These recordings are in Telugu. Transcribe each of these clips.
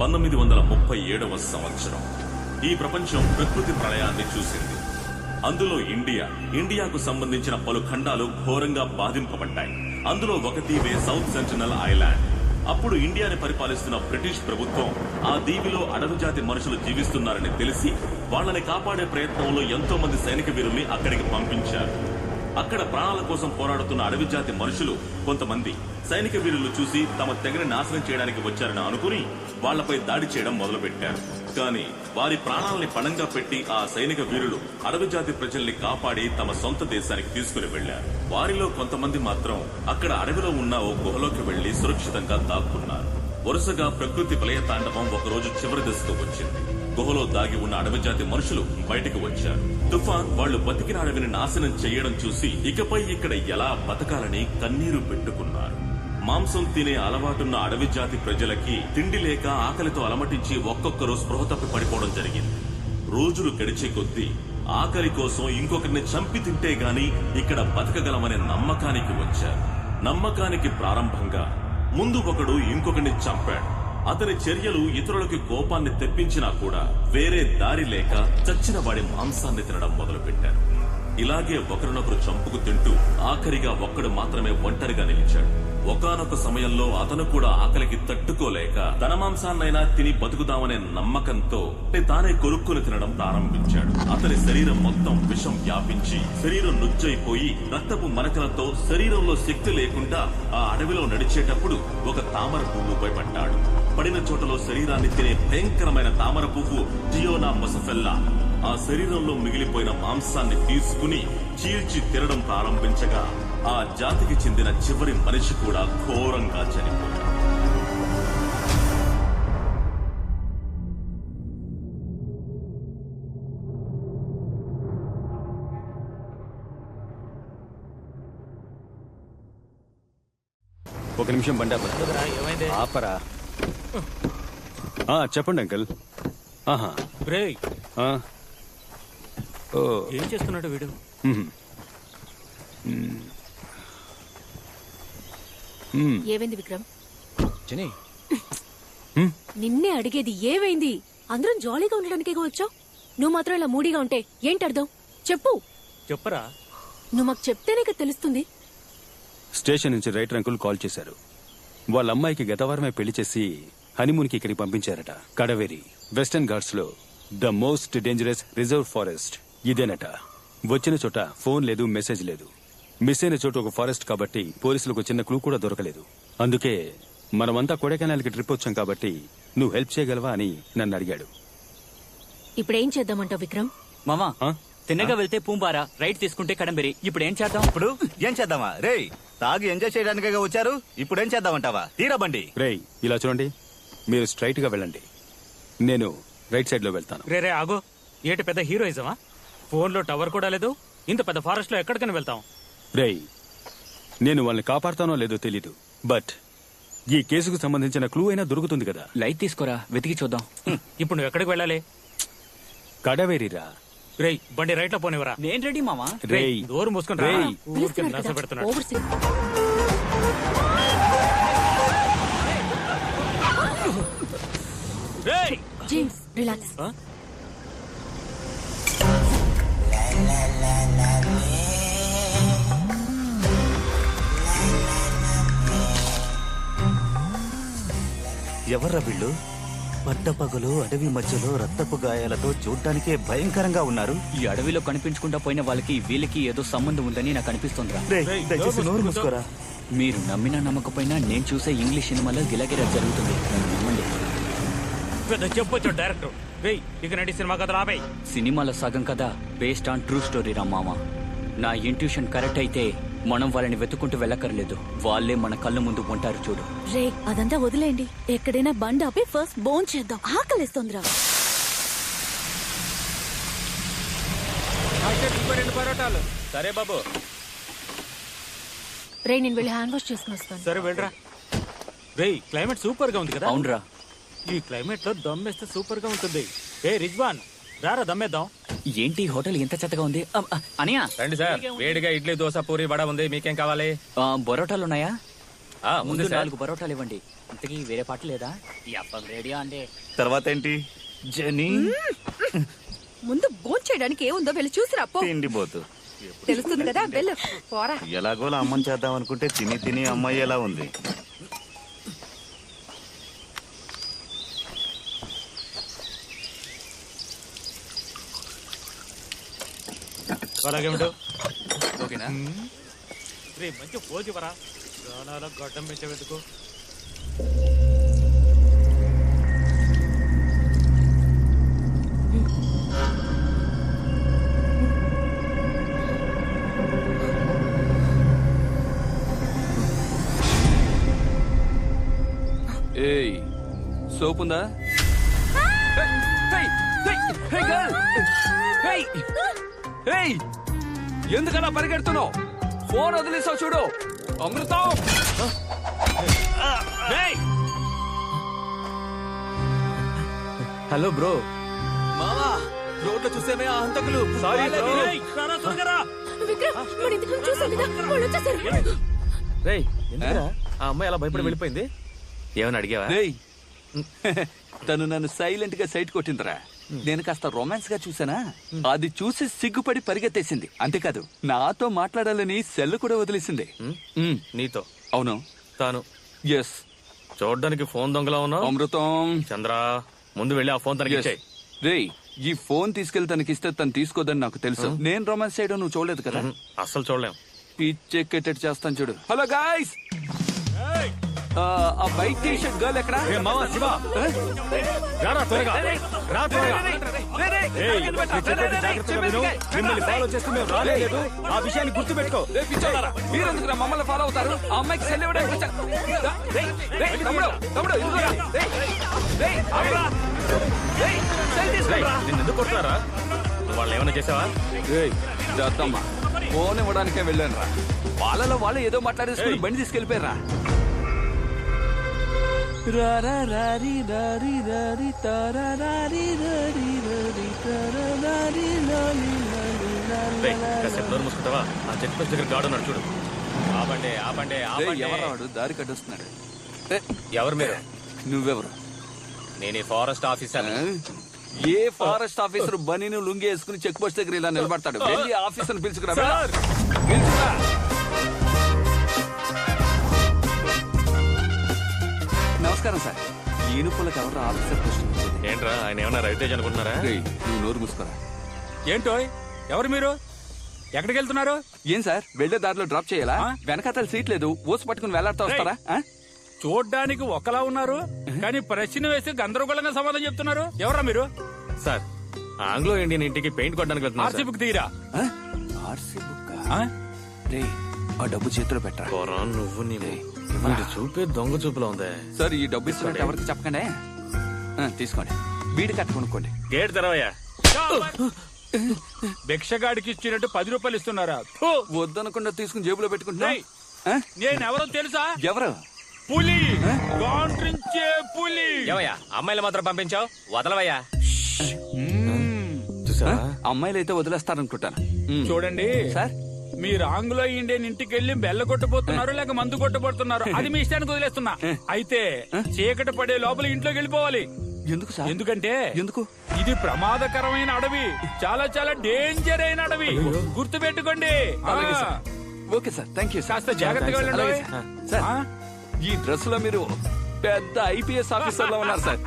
1937వ సంవత్సరం ఈ ప్రపంచం ప్రకృతి ప్రళయాన్ని చూసింది. అందులో ఇండియాకు సంబంధించిన పలు ఖండాలు ఘోరంగా బాధింపబడ్డాయి. అందులో ఒక దీవే సౌత్ సెంటినల్ ఐలాండ్. అప్పుడు ఇండియాని పరిపాలిస్తున్న బ్రిటిష్ ప్రభుత్వం ఆ దీవిలో అడవి జాతి మనుషులు జీవిస్తున్నారని తెలిసి వాళ్ళని కాపాడే ప్రయత్నంలో ఎంతో మంది సైనిక వీరుల్ని అక్కడికి పంపించారు. అక్కడ ప్రాణాల కోసం పోరాడుతున్న అడవి జాతి మనుషులు కొంతమంది సైనిక వీరులు చూసి తమ తెగని నాశనం చేయడానికి వచ్చారని అనుకుని వాళ్లపై దాడి చేయడం మొదలుపెట్టారు. కానీ వారి ప్రాణాలని పణంగా పెట్టి ఆ సైనిక వీరులు అడవి జాతి ప్రజల్ని కాపాడి తమ సొంత దేశానికి తీసుకుని వెళ్లారు. వారిలో కొంతమంది మాత్రం అక్కడ అడవిలో ఉన్న ఓ గుహలోకి వెళ్లి సురక్షితంగా దాక్కున్నారు. వరుసగా ప్రకృతి ప్రళయ తాండవం ఒకరోజు చివరి దశకు వచ్చింది. గుహలో దాగి ఉన్న అడవి జాతి మనుషులు బయటకు వచ్చారు. తుఫాన్ వాళ్లు బతికిన అడవిని నాశనం చేయడం చూసి ఇకపై ఇక్కడ ఎలా బతకాలని కన్నీరు పెట్టుకున్నారు. మాంసం తినే అలవాటున్న అడవి జాతి ప్రజలకి తిండి లేక ఆకలితో అలమటించి ఒక్కొక్కరు స్పృహ తప్పి పడిపోవడం జరిగింది. రోజులు గడిచే కొద్దీ ఆకలి కోసం ఇంకొకరిని చంపి తింటే గాని ఇక్కడ బతకగలమనే నమ్మకానికి వచ్చారు. నమ్మకానికి ప్రారంభంగా ముందు ఒకడు ఇంకొకరిని చంపాడు. అతని చర్యలు ఇతరులకి కోపాన్ని తెప్పించినా కూడా వేరే దారి లేక చచ్చిన వాడి మాంసాన్ని తినడం మొదలుపెట్టారు. ఇలాగే ఒకరినొకరు చంపుకు తింటూ ఆఖరిగా ఒక్కడు మాత్రమే ఒంటరిగా నిలిచాడు. ఒకానొక సమయంలో అతను కూడా ఆకలికి తట్టుకోలేక తన మాంసాన్నైనా తిని బతుకుదామనే నమ్మకంతో తానే కొరుక్కుని తినడం ప్రారంభించాడు. అతని శరీరం మొత్తం విషం వ్యాపించి శరీరం నుజ్జైపోయి రక్తపు మరకలతో శరీరంలో శక్తి లేకుండా ఆ అడవిలో నడిచేటప్పుడు ఒక తామర పువ్వుపై పడ్డాడు. పడిన చోటలో శరీరాన్ని తినే భయంకరమైన తామర పువ్వు జియోనా మొసఫెల్లా ఆ శరీరంలో మిగిలిపోయిన మాంసాన్ని తీసుకుని చీల్చి తినడం ప్రారంభించగా ఆ జాతికి చెందిన చివరి మనిషి కూడా ఘోరంగా చనిపోయాడు. ఒక నిమిషం బండి ఆపరా. చెప్పండి అంకుల్. ఏం చేస్తున్నాడు వీడు? ఏమైంది విక్రమ్? నిన్నే అడిగేది ఏమైంది? అందరం జాలీగా ఉండడానికే వచ్చావు. నువ్వు మాత్రం ఇలా మూడీగా ఉంటే ఏంటర్థం? చెప్పు. చెప్పరా. నువ్వు మాకు చెప్తేనే తెలుస్తుంది. స్టేషన్ నుంచి రైటర్ అంకుల్ కాల్ చేశారు. వాళ్ళ అమ్మాయికి గత వారమే పెళ్లి చేసి హనీమూన్ కి ఇక్కడికి పంపించారట. కడవేరి వెస్టర్న్ ఘాట్స్ లో the most dangerous reserve forest ఇదేనట. వచ్చిన చోట ఫోన్ లేదు, మెసేజ్ లేదు. మిస్ అయిన చోట ఒక ఫారెస్ట్ కాబట్టి పోలీసులకు చిన్న క్లూ కూడా దొరకలేదు. అందుకే మనమంతా కొడైకెనాల్ కి ట్రిప్ వచ్చాం కాబట్టి నువ్వు హెల్ప్ చేయగలవా అని నన్ను అడిగాడు. ఇప్పుడేం చేద్దామంటావు విక్రమ్? మామా తిన్నగా వెళ్తే పూంబారా, రైట్ తీసుకుంటే కడంబెరి. ఇప్పుడు ఏం చేద్దాం? ఇప్పుడు ఏం చేద్దామా? రేయ్ తాగి ఎంజాయ్ చేయడానికే వచ్చారు, ఇప్పుడు ఏం చేద్దామంటావా? తీరా బండి. రేయ్ ఇలా చూడండి, మీరు స్ట్రైట్ గా వెళ్ళండి, నేను రైట్ సైడ్ లో వెళ్తాను. రే ఆగో, ఏటి పెద్ద హీరోయిజమా? ఫోన్ లో టవర్ కూడా లేదు, ఇంత పెద్ద ఫారెస్ట్ లో ఎక్కడికైనా వెళ్తాం? రేయ్ నేను వాళ్ళని కాపాడుతానో లేదో తెలీదు, బట్ ఈ కేసుకు సంబంధించిన క్లూ అయినా దొరుకుతుంది కదా. లైట్ తీసుకోరా, వెతికి చూద్దాం. ఇప్పుడు నువ్వు ఎక్కడికి వెళ్ళాలి? కడవేరిరా. రేయ్ బండి రైట్ లో పోనివరా. నేను రెడీ మామా. రేయ్ డోర్ మూసుకుని పెడుతున్నాడు. James relax. ఎవర్రా వీళ్ళు? పట్టపగలు అడవి మధ్యలో రక్తపు గాయాలతో చూడ్డానికే భయంకరంగా ఉన్నారు. ఈ అడవిలో కనిపించకుండా పోయిన వాళ్ళకి వీళ్ళకి ఏదో సంబంధం ఉందని నాకు అనిపిస్తుందిరా. దయచేసి నోరు మూసుకోరా. మీరు నమ్మినా నమ్మకపోయినా నేను చూసే ఇంగ్లీష్ సినిమాలో గిలగిలా జరుగుతుంది, నమ్మండి. చెప్పొచ్చు డైరెక్టర్. ఇక నడి సినిమా కథ రాబోయ్. సినిమాలో సగం కదా బేస్డ్ ఆన్ ట్రూ స్టోరీ రా మామ. నా ఇంట్యూషన్ కరెక్ట్ అయితే మనం వాళ్ళని వెతుకుంటూ వెళ్ళక్కర్లేదు, వాళ్ళే మన కళ్ళ ముందు ఉంటారు చూడు. రే అదంతా వదిలేండి, ఎక్కడైనా బండి ఆపి ఫస్ట్ బోన్ చేద్దాం, ఆకలిస్తుందిరా. సరే బాబు. రే నేను వెళ్ళి హ్యాండ్ వాష్ చేసుకుని వస్తాను. సరే వెళ్ళరా. రే క్లైమేట్ సూపర్ గా ఉంది కదా. అవునరా, ఈ క్లైమేట్ లో దమ్మేస్తే సూపర్ గా ఉంటుంది. ఏ రిజ్వాన్ రారా దమ్మేద్దాం. ఏంటి హోటల్ ఎంత చెత్తగా ఉంది? అనియా రండి సార్, వేడిగా ఇడ్లీ దోశ పూరి వడ ఉంది, మీకేం కావాలి? బొరోటాలు ఉన్నాయా? ముందు 4 పరోటాలు ఇవ్వండి. ఇంతకీ వేరే పాట లేదా? ఈ అప్పం రేడియో అండి. తర్వాత ఏంటి? జని ముందు భోంచేయడానికి ఏముందో వెళ్ళి చూసిరా పో. తిండిపోతు. తెలుస్తుంది కదా వెళ్ళు పోరా. ఎలాగోలా అమ్మని చేద్దాం అనుకుంటే తిని తిని అమ్మాయి ఎలా ఉంది. ఓకేనా? రే మంచి పోజు వరా. ప్రాణాల గడ్డం పెంచబెట్టుకో. ఏయ్ సోప్ ఉందా? ఎందుకలా పరిగెడుతున్నావు? ఫోన్ వదిలేసావు చూడు. అమృతం హలో బ్రో. మామా రోడ్లో చూసేమే ఆ హంతకులు. విక్రమ్ వాడు ఇంతకు చూసాం కదా వాళ్ళు వచ్చేసారు. ఆ అమ్మాయి అలా భయపడి వెళ్ళిపోయింది. ఏమని అడిగావా? రేయ్ తను నన్ను సైలెంట్ గా సైట్ కొట్టిందిరా. నేను కాస్త రొమాన్స్ గా చూసానా, అది చూసి సిగ్గుపడి పరిగెత్తేసింది. అంతేకాదు నాతో మాట్లాడాలని సెల్ కూడా వదిలేసింది. నీతో? అవును. తాను ఎస్. చూడడానికి ఫోన్ దొంగలా ఉన్నావు. అమృతం చంద్ర ముందు వెళ్ళి ఆ ఫోన్ తనకి ఇచ్చేయ్. రేయ్ ఈ ఫోన్ తీసుకెళ్లి తనకిస్తే తను తీసుకోదని నాకు తెలుసు. నేను రొమాన్స్ చేయడం నువ్వు చూడలేదు కదా. అస్సలు చూడలేం. పిచ్చెక్కేటట్టు చేస్తాను చూడు. హలో గాయ్స్, ఆ వైట్ టీ షర్ట్ గర్ల్ ఎక్కడ? ఆ విషయాన్ని గుర్తుపెట్టుకో. మీరెందుకు మమ్మల్ని ఫాలో అవుతారు? ఆ అమ్మాయికి సెల్ ఇవ్వడానికి వచ్చా. తమ్ముడు తమ్ముడు ఇదిగోరా. ఎందుకు కొడతారా? వాళ్ళు ఏమైనా చేసావా? దత్తమ్మ ఫోన్ ఇవ్వడానికే వెళ్ళాను రా. వాళ్ళలో వాళ్ళు ఏదో మాట్లాడేసుకుని బండి తీసుకెళ్లిపోయారా. మూసుకుంటావా? ఆ చెక్ పోస్ట్ దగ్గర గాడు ఉన్నాడు చూడు. ఆపండి ఆపండి ఎవరాడు దారి కట్టొస్తున్నాడు. ఎవరు మీరు? నువ్వెవరు? నేను ఫారెస్ట్ ఆఫీసర్. ఏ ఫారెస్ట్ ఆఫీసర్ బనీను లుంగి వేసుకుని చెక్ పోస్ట్ దగ్గర ఇలా నిలబడతాడు? వెళ్ళి ఆఫీసర్ పిలుచుకురా. పిలుచుకురా. నమస్కారం సార్. ఈనుపులకు ఎవరు ఆఫీసర్ పోస్ట్ ఇచ్చేది? ఏంట్రా ఆయన ఏమన్నా రైతేజ్ అనుకుంటున్నారా? నువ్వు నోరు మూసుకోరా. ఏంటో ఎవరు మీరు? ఎక్కడికి వెళ్తున్నారు? ఏం సార్ వెళ్లే దారిలో డ్రాప్ చేయాలా? వెనకాతల సీట్ లేదు, ఓసి పట్టుకుని వెళ్లాడుతూ వస్తారా? చూడ్డానికి ఒకలా ఉన్నారు కానీ ప్రశ్న వేసి గందరగోళంగా సమాధానం చెప్తున్నారు. ఎవరా మీరు? సార్ ఆంగ్లో ఇండియన్ ఇంటికి పెయింట్ కొట్టడానికి ఆర్సీ వెళ్తున్నారు. బుక్ తీరా. RC book? ఆ డబ్బు చేతిలో పెట్టరా. నువ్వు చూపే దొంగ చూపులో ఉందే. సార్ ఈ డబ్బు ఇస్తున్నట్టు ఎవరికి చెప్పకండి. తీసుకోండి. వీడి కట్ట కొనుక్కోండి. గేట్ తెరవయ్యా. భిక్షగాడికి ఇచ్చినట్టు 10 రూపాయలు ఇస్తున్నారా? వద్దనకుండా తీసుకుని జేబులో పెట్టుకుంటున్నా. నేనెవరో తెలుసా? ఎవరు? పులి. గాండ్రించే పులి. ఏమయ్యా అమ్మాయిలు మాత్రం పంపించావు? వదలవయ్యా. అమ్మాయిలు అయితే వదిలేస్తారనుకుంటాను. చూడండి సార్, మీరు ఆంగ్లో ఇండియన్ ఇంటికి వెళ్ళి బెల్ల కొట్టబోతున్నారు లేక మందు కొట్టబోతున్నారు అది మీ ఇష్టానికి వదిలేస్తున్నా. అయితే చీకటి పడే లోపల ఇంట్లోకి వెళ్ళిపోవాలి. ఎందుకు సార్? ఎందుకంటే ఎందుకు? ఇది ప్రమాదకరమైన అడవి. చాలా చాలా డేంజర్ అయిన అడవి. గుర్తు పెట్టుకోండి. Okay sir, thank you. కాస్త జాగ్రత్తగా వెళ్ళండి. సార్ ఈ డ్రెస్ లో మీరు పెద్ద ఐపీఎస్ ఆఫీసర్ లో ఉన్నారు సార్.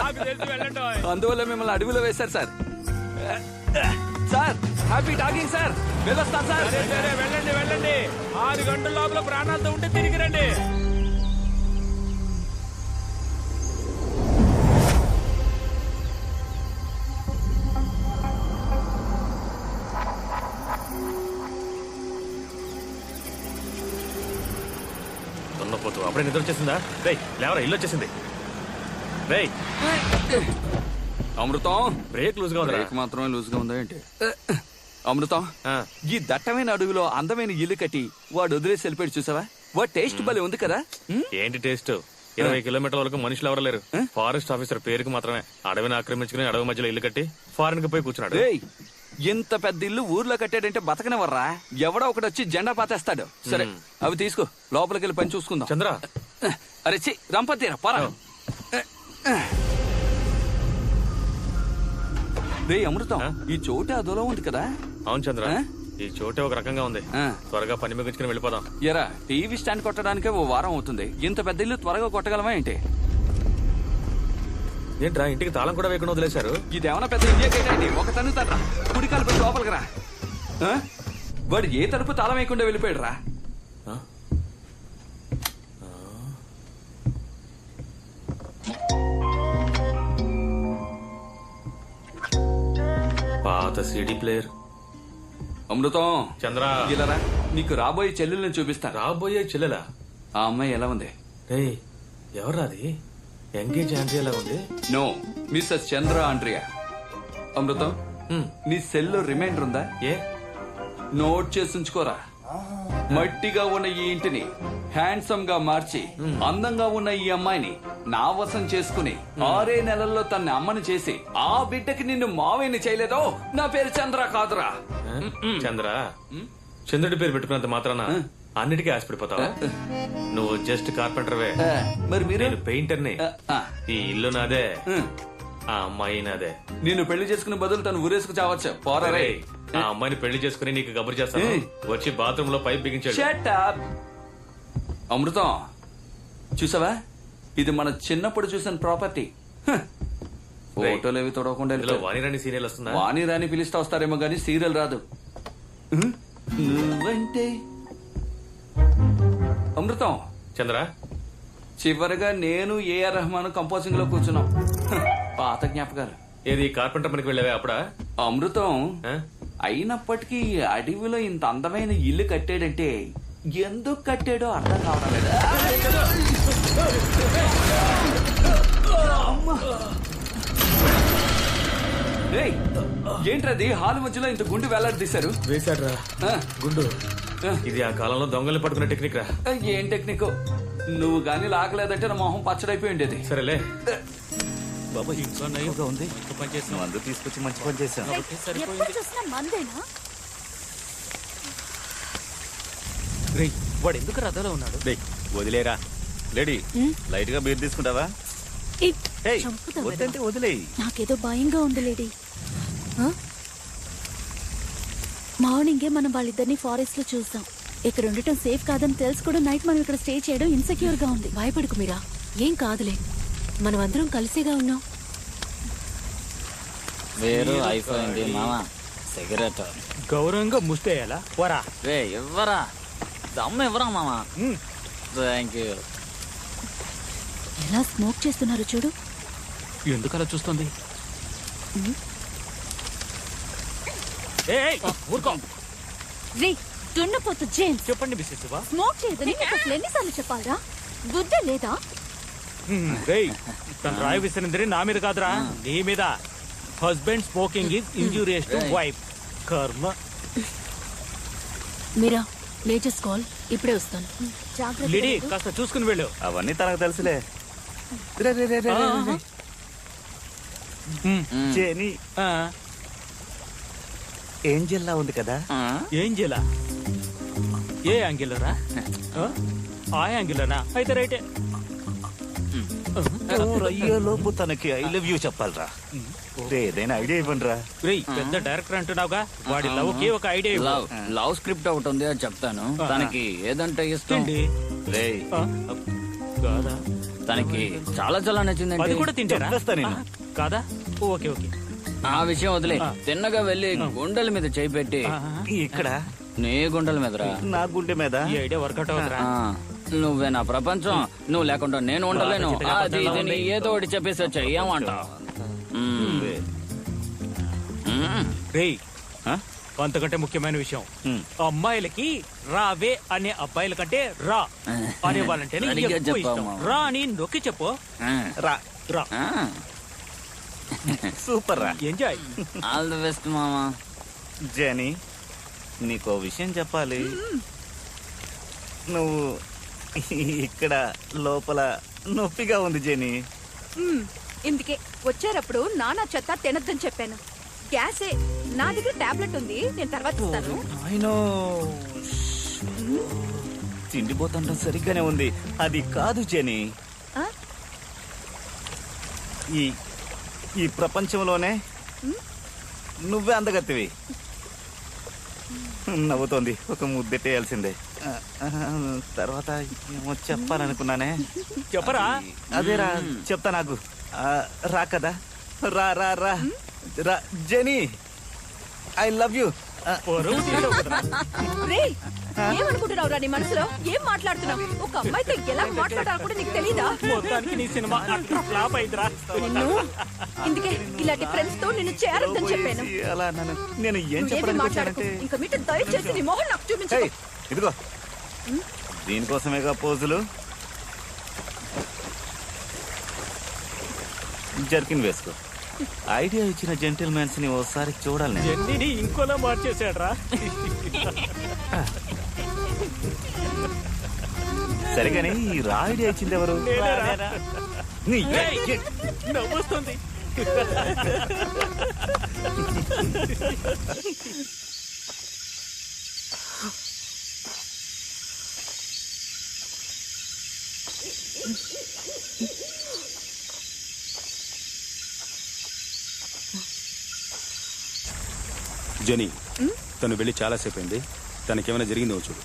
నాకు తెలిసి వెళ్ళండి. అందువల్ల మిమ్మల్ని అడవిలో వేశారు sir. Sir happy talking sir. వెళ్ళొస్తాను సార్. సరే వెళ్ళండి వెళ్ళండి. 6 గంటల లోపల ప్రాణాలతో ఉంటే తిరిగి రండి. దున్నపోతు అప్పుడే నిద్ర వచ్చేసిందా? రేయ్ లేవరా, ఇల్లు వచ్చేసింది. రేయ్ అమృతం, బ్రేక్ లూజ్ గా ఉందా? బ్రేక్ మాత్రమే లూజ్ గా ఉందా ఏంటి? అమృతం, ఈ దట్టమైన అడవిలో అందమైన ఇల్లు కట్టి వాడు వదిలేసి వెళ్ళిపోయాడు చూసావా? వాడు టేస్ట్ భలే ఉంది కదా. ఏంటి టేస్ట్? 20 కిలోమీటర్ల వరకు మనుషులు ఎవరు లేరు. ఫారెస్ట్ ఆఫీసర్ పేరుకి మాత్రమే అడవిని ఆక్రమించుకుని అడవి మధ్యలో ఇల్లు కట్టి ఫారెన్ కి పోయి కూర్చున్నాడు. ఇంత పెద్ద ఇల్లు ఊర్లో కట్టాడంటే బతకనివర్రా. ఎవడో ఒకటి వచ్చి జెండా పాతేస్తాడు. సరే అవి తీసుకో, లోపలికి వెళ్ళి పని చూసుకుందాం. చంద్ర అరే చి రంపతీరా పరా. రే అమృతం, ఈ చోటు అదోలో ఉంది కదా. అవును చంద్ర, ఈ చోటే ఒక రకంగా ఉంది. త్వరగా పని ముగించుకుని వెళ్ళిపోదాం. ఎరా టీవీ స్టాండ్ కొట్టడానికే ఓ వారం అవుతుంది. ఇంత పెద్ద ఇల్లు త్వరగా కొట్టగలమా ఏంటి? ఏంట్రా ఇంటికి తాళం కూడా వేయకుండా వదిలేశారు? ఇదేమన్నా పెద్ద ఇండియా గేట్ అండి. ఒక తన్ను తండ్రా, కుడికాలు పెట్టి లోపలికి రా. వాడు ఏ తలుపు తాళం వేయకుండా వెళ్ళిపోయాడు రా. పాత సిడి ప్లేయర్. అమృతం చంద్ర ఇలారా, నీకు రాబోయే చెల్లెల్ని చూపిస్తా. రాబోయే చెల్లెలా? ఆ అమ్మాయి ఎలా ఉంది? ఎవర్రాది? ఎంగేజ్ ఆంటీ ఎలా ఉంది? నో, మిస్సెస్ చంద్ర ఆండ్రియా. అమృతం, నీ సెల్లో రిమైండర్ ఉందా? ఏ నోట్ చేసి ఉంచుకోరా. మట్టిగా ఉన్న ఈ ఇంటిని హ్యాండ్సమ్ గా మార్చి అందంగా ఉన్న ఈ అమ్మాయిని నా వశం చేసుకుని 6 నెలల్లో తన అమ్మని చేసి ఆ బిడ్డకి నిన్ను మావేని చేయలేదో నా పేరు చంద్ర కాదురా. చంద్ర, చంద్రుడి పేరు పెట్టుకున్నంత మాత్రాన అన్నిటికీ ఆశపడిపోతావా? నువ్వు జస్ట్ కార్పెంటర్వే, మరి మీరు? నేను పెయింటర్ని. ఈ ఇల్లు నాదే, ఆ అమ్మాయి నాదే. నిన్ను పెళ్లి చేసుకునే బదులు తను ఊరేసుకు చావచ్చు. పోరారే. ఆ అమ్మాయిని పెళ్లి చేసుకుని నీకు గబురు చేస్తాను. వచ్చి బాత్రూమ్ లో పైప్ బిగించాడు. Shut up. అమృతం చూసావా, ఇది మన చిన్నప్పుడు చూసిన ప్రాపర్టీ. ఫోటోలు ఏవి తొడవకుండా వాణిరాణి సీరియల్ వస్తుందా? వాణిరాణి పిలిస్తే వస్తారేమో గానీ సీరియల్ రాదు. నువ్వంటే అమృతం. చంద్ర, చివరిగా నేను ఏఆర్ రెహమాన్ కంపోజింగ్ లో కూర్చున్నాం. పాత జ్ఞాపకాలు. ఏది కార్పెంటర్ పనికి వెళ్ళావే అప్పుడా? అమృతం, అయినప్పటికీ అడవిలో ఇంత అందమైన ఇల్లు కట్టాడంటే ఎందుకు కట్టాడో అర్థం కావడం లేదా? ఏంట్రది హాల్ మధ్యలో ఇంత గుండు వేలాడదీశారు? వేశాడ్రా గుండు. ఇది ఆ కాలంలో దొంగల్ని పట్టుకునే టెక్నిక్ రా. ఏం టెక్నిక్? నువ్వు గాని లాగలేదంటే నా మొహం పచ్చడైపోయి ఉండేది. సరేలే బాబా, ఇంకా ఉంది. మందు తీసుకొచ్చి మంచి పని చేశాను. వాడు ఎందుకు రథంలో ఉన్నాడు? వదిలేరా లేడీ, లైట్ గా బీర్ తీసుకుంటావా? వద్దంటే వదిలేయి. నాకేదో భయంగా ఉంది లేడీ. మార్నింగే మనం వాళ్ళిద్దరిని ఫారెస్ట్ లో చూసాం. ఇక్కడ ఉండటం సేఫ్ కాదని తెలుసు కూడా నైట్ మనం ఇక్కడ స్టే చేయడం ఇన్సెక్యూర్ గా ఉంది. భయపడకు మీరా, ఏం కాదులే, మనం అందరం కలిసేగా ఉన్నాం. వేరు అయిపోయింది మామా. సిగరెట్ గౌరవంగా ముస్తేయాలా? పోరా. రే ఇవ్వరా, దమ్ము ఇవ్వరా మామా. Thank you. ఎలా స్మోక్ చేస్తున్నారు చూడు. ఎందుకలా చూస్తుంది? ఊరుకో. రే దున్నపోతు జేమ్స్, చెప్పండి మిస్సెస్. స్మోక్ చేయదని నీకు అసలు ఎన్నిసార్లు చెప్పాలరా? బుద్ధి లేదా? తను రాయి విసిరింది నా మీద కాదురా, నీ మీద. Husband smoking is injurious to wife. కర్మ. మీరా లేటెస్ట్ కాల్, ఇప్పుడే వస్తాను. లిడీ కాస్త చూసుకుని వెళ్ళు. అవన్నీ తనకు తెలుసులే. జేని ఏంజెల్లా ఉంది కదా. ఏంజెలా? ఏ యాంగిల్లోరా? ఆ యాంగిల్లోనా? అయితే రైటే. లోపు తనకి ఐ లవ్ యూ చెప్పాలరా. ఏదైనా ఐడియా ఇవ్వండి రా. పెద్ద డైరెక్టర్ అంటున్నావుగా, వాడి లవ్ కి ఒక ఐడియా ఇవ్వు. లవ్ స్క్రిప్ట్ ఒకటి ఉంది, అది చెప్తాను. తనకి ఏదంటే ఇష్టం? కాదా? తనకి చాలా చాలా నచ్చిందండి. అది కూడా తింటారా? నేను కాదా? Okay okay. ఆ విషయం వదిలే, తిన్నగా వెళ్ళి గుండెల మీద చేయి పెట్టి. ఇక్కడ నీ గుండెల మీదరా? నా గుండె మీద. ఈ ఐడియా వర్కౌట్ అవుతురా? నువ్వే నా ప్రపంచం, నువ్వు లేకుండా నేను ఉండలేను. అది ఇది ఏదో ఒకటి చెప్పేసి వచ్చా, ఏమంటావు? రేయ్, అంతకంటే ముఖ్యమైన విషయం, అమ్మాయిలకి రావే అనే అబ్బాయిల కంటే రా అనే వాళ్ళంటేనే ఎక్కువ ఇష్టం. రా అని నొక్కి చెప్పు. రా రా. సూపర్ రా. ఎంజాయ్. ఆల్ ది బెస్ట్ మామా. జేని, నీకో విషయం చెప్పాలి. నువ్వు ఇక్కడ లోపల నొప్పిగా ఉంది జేని. ఇందుకే వచ్చేటప్పుడు నానా చెత్త తినద్దని చెప్పాను. గ్యాసే నా దగ్గర టాబ్లెట్ ఉంది, నేను తర్వాత ఇస్తాను. ఆయనో తిండిపోతుండడం సరిగ్గానే ఉంది. అది కాదు జెనీ, ఆ? ఈ ఈ ప్రపంచంలోనే నువ్వే అందగత్తివి. నవ్వుతోంది, ఒక ముద్దెట్టేయాల్సిందే. తర్వాత ఏమో చెప్పాలనుకున్నానే. చెప్పరా? అదేరా, చెప్తా నాకు. రా కదా, రా రా రా రా జెనీ, ఐ లవ్ యూ. పొరుగు తీసావు కదరా. రేయ్, ఏమనుకుంటున్నావురా నీ మనసులో? ఏం మాట్లాడుతున్నావు? ఒక అమ్మాయితో ఎలా మాట్లాడాలో కూడా నీకు తెలీదా? మొత్తానికి నీ సినిమా అట్లా ఫ్లాప్ అయిందిరా. నిన్ను ఇందుకే ఇలాంటి ఫ్రెండ్స్ తో నిన్ను చేరొద్దని చెప్పాను. అలా నేను ఏం నువ్వేమీ చెప్పడానికి మాట్లాడకు. వచ్చానంటే, ఇంకా మీట దయచేసి నీ మొహం నాకు చూపించు. ఏయ్, ఇదిగో దీనికోసమేగా పోజులు. జర్కిన్ వేసుకో. ఐడియా ఇచ్చిన జెంటిల్మెన్స్ ని ఓసారి చూడాలి నేను. జెన్నీని ఇంకోలా మార్చేసాడ్రా. సరిగాని ఈ రా ఐడియా ఇచ్చింది ఎవరు? నేనేరా? నీ ఏయ్, నవ్వొస్తుంది. జెనీ, తను వెళ్ళి చాలాసేపు అయింది. తనకేమైనా జరిగిందో చూడు.